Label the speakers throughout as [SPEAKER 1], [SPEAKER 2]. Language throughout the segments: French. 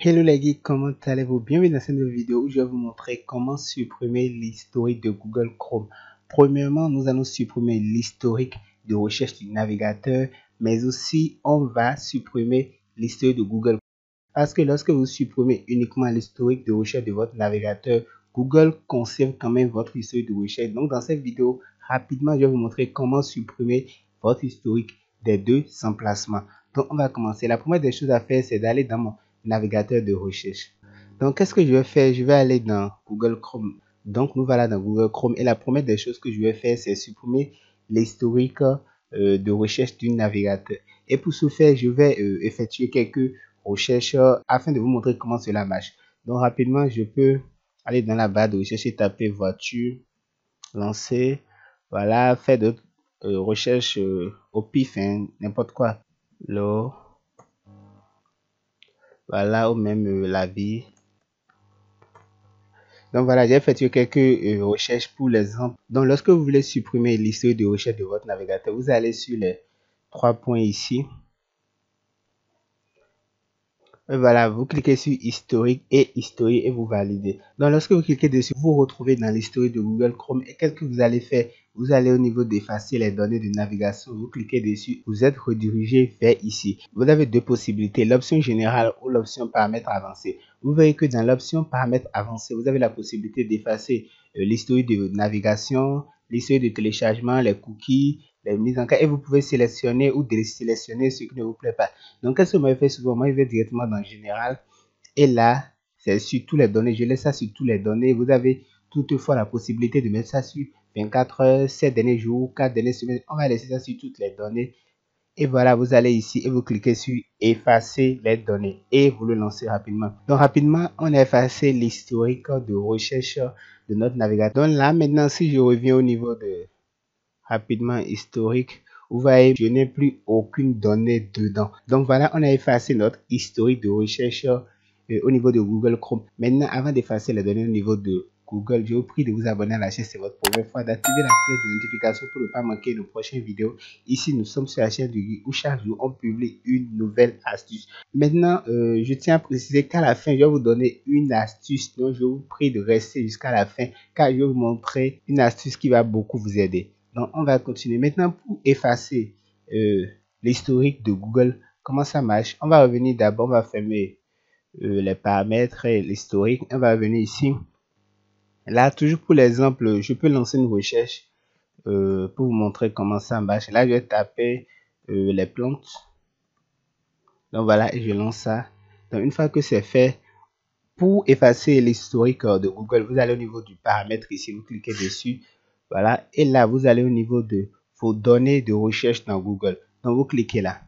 [SPEAKER 1] Hello les geeks, comment allez-vous? Bienvenue dans cette nouvelle vidéo où je vais vous montrer comment supprimer l'historique de Google Chrome. Premièrement, nous allons supprimer l'historique de recherche du navigateur, mais aussi on va supprimer l'historique de Google. Parce que lorsque vous supprimez uniquement l'historique de recherche de votre navigateur, Google conserve quand même votre historique de recherche. Donc dans cette vidéo, rapidement, je vais vous montrer comment supprimer votre historique des deux emplacements. Donc on va commencer. La première des choses à faire, c'est d'aller dans mon navigateur de recherche. Donc qu'est-ce que je vais faire? Je vais aller dans Google Chrome. Donc nous voilà dans Google Chrome et la première des choses que je vais faire, c'est supprimer l'historique de recherche du navigateur. Et pour ce faire, je vais effectuer quelques recherches afin de vous montrer comment cela marche. Donc rapidement, je peux aller dans la barre de recherche et taper voiture, lancer, voilà, faire d'autres recherches au pif, hein, n'importe quoi. L'eau, voilà, ou même la vie. Donc voilà, j'ai effectué quelques recherches pour l'exemple. Donc lorsque vous voulez supprimer l'historique de recherche de votre navigateur, vous allez sur les trois points ici. Et voilà, vous cliquez sur historique et vous validez. Donc lorsque vous cliquez dessus, vous vous retrouvez dans l'historique de Google Chrome. Et qu'est-ce que vous allez faire? Vous allez au niveau d'effacer les données de navigation, vous cliquez dessus, vous êtes redirigé vers ici. Vous avez deux possibilités, l'option générale ou l'option paramètres avancés. Vous voyez que dans l'option paramètres avancés, vous avez la possibilité d'effacer l'historique de navigation, l'historique de téléchargement, les cookies, les mises en cas, et vous pouvez sélectionner ou désélectionner ce qui ne vous plaît pas. Donc qu'est-ce que moi je fais souvent? Moi je vais directement dans général et là c'est sur toutes les données, je laisse ça sur toutes les données. Vous avez toutefois la possibilité de mettre ça sur 24 heures, 7 derniers jours, 4 dernières semaines. On va laisser ça sur toutes les données. Et voilà, vous allez ici et vous cliquez sur effacer les données et vous le lancez rapidement. Donc rapidement, on a effacé l'historique de recherche de notre navigateur. Donc là maintenant, si je reviens au niveau de rapidement historique, vous voyez, je n'ai plus aucune donnée dedans. Donc voilà, on a effacé notre historique de recherche au niveau de Google Chrome. Maintenant, avant d'effacer les données au niveau de Google, je vous prie de vous abonner à la chaîne, c'est votre première fois, d'activer la cloche de notification pour ne pas manquer nos prochaines vidéos. Ici, nous sommes sur la chaîne du Geek où chaque jour, on publie une nouvelle astuce. Maintenant, je tiens à préciser qu'à la fin, je vais vous donner une astuce. Donc, je vous prie de rester jusqu'à la fin car je vais vous montrer une astuce qui va beaucoup vous aider. Donc, on va continuer. Maintenant, pour effacer l'historique de Google, comment ça marche? On va revenir d'abord, on va fermer les paramètres et l'historique. On va revenir ici. Là, toujours pour l'exemple, je peux lancer une recherche pour vous montrer comment ça marche. Là, je vais taper les plantes. Donc, voilà, et je lance ça. Donc, une fois que c'est fait, pour effacer l'historique de Google, vous allez au niveau du paramètre ici, vous cliquez dessus. Voilà, et là, vous allez au niveau de vos données de recherche dans Google. Donc, vous cliquez là.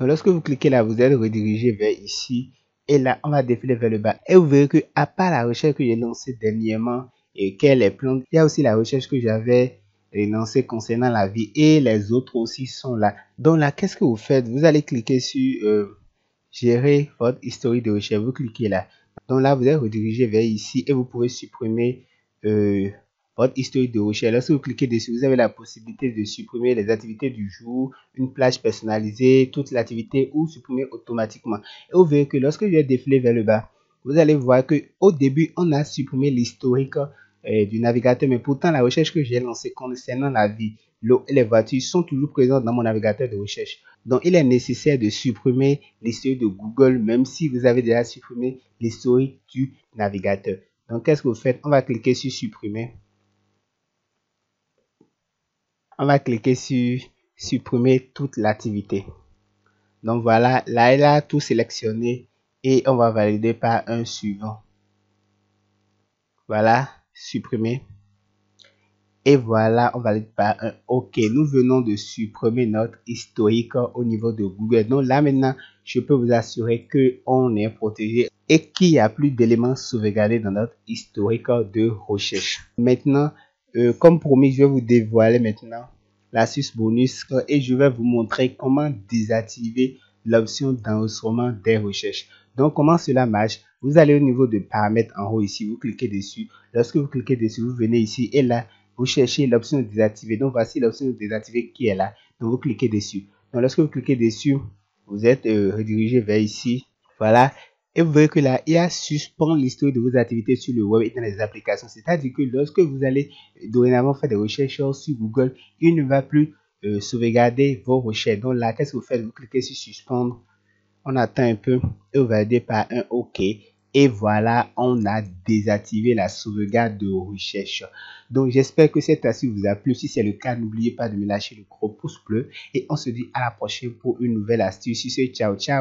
[SPEAKER 1] Donc, lorsque vous cliquez là, vous êtes redirigé vers ici. Et là, on va défiler vers le bas. Et vous verrez que, à part la recherche que j'ai lancée dernièrement, et quelle est plante, il y a aussi la recherche que j'avais lancée concernant la vie. Et les autres aussi sont là. Donc là, qu'est-ce que vous faites? Vous allez cliquer sur gérer votre historique de recherche. Vous cliquez là. Donc là, vous êtes redirigé vers ici et vous pouvez supprimer votre historique de recherche. Lorsque vous cliquez dessus, vous avez la possibilité de supprimer les activités du jour, une plage personnalisée, toute l'activité ou supprimer automatiquement. Et vous verrez que lorsque je vais défiler vers le bas, vous allez voir que au début, on a supprimé l'historique du navigateur, mais pourtant la recherche que j'ai lancée concernant la vie, l'eau et les voitures sont toujours présentes dans mon navigateur de recherche. Donc, il est nécessaire de supprimer l'historique de Google, même si vous avez déjà supprimé l'historique du navigateur. Donc, qu'est-ce que vous faites? On va cliquer sur supprimer. On va cliquer sur supprimer toute l'activité. Donc, voilà, là, il a tout sélectionné et on va valider par un suivant. Voilà, supprimer. Et voilà, on valide par un OK. Nous venons de supprimer notre historique au niveau de Google. Donc là maintenant, je peux vous assurer qu'on est protégé et qu'il n'y a plus d'éléments sauvegardés dans notre historique de recherche. Maintenant, comme promis, je vais vous dévoiler maintenant l'astuce bonus et je vais vous montrer comment désactiver l'option d'enregistrement des recherches. Donc, comment cela marche? Vous allez au niveau de paramètres en haut ici, vous cliquez dessus. Lorsque vous cliquez dessus, vous venez ici et là, vous cherchez l'option désactiver. Donc, voici l'option désactiver qui est là. Donc, vous cliquez dessus. Donc, lorsque vous cliquez dessus, vous êtes redirigé vers ici. Voilà. Et vous verrez que la IA suspend l'historique de vos activités sur le web et dans les applications. C'est-à-dire que lorsque vous allez dorénavant faire des recherches sur Google, il ne va plus sauvegarder vos recherches. Donc là, qu'est-ce que vous faites? Vous cliquez sur suspendre, on attend un peu et vous validez par un OK. Et voilà, on a désactivé la sauvegarde de recherche. Donc, j'espère que cette astuce vous a plu. Si c'est le cas, n'oubliez pas de me lâcher le gros pouce bleu. Et on se dit à la prochaine pour une nouvelle astuce. Ciao, ciao.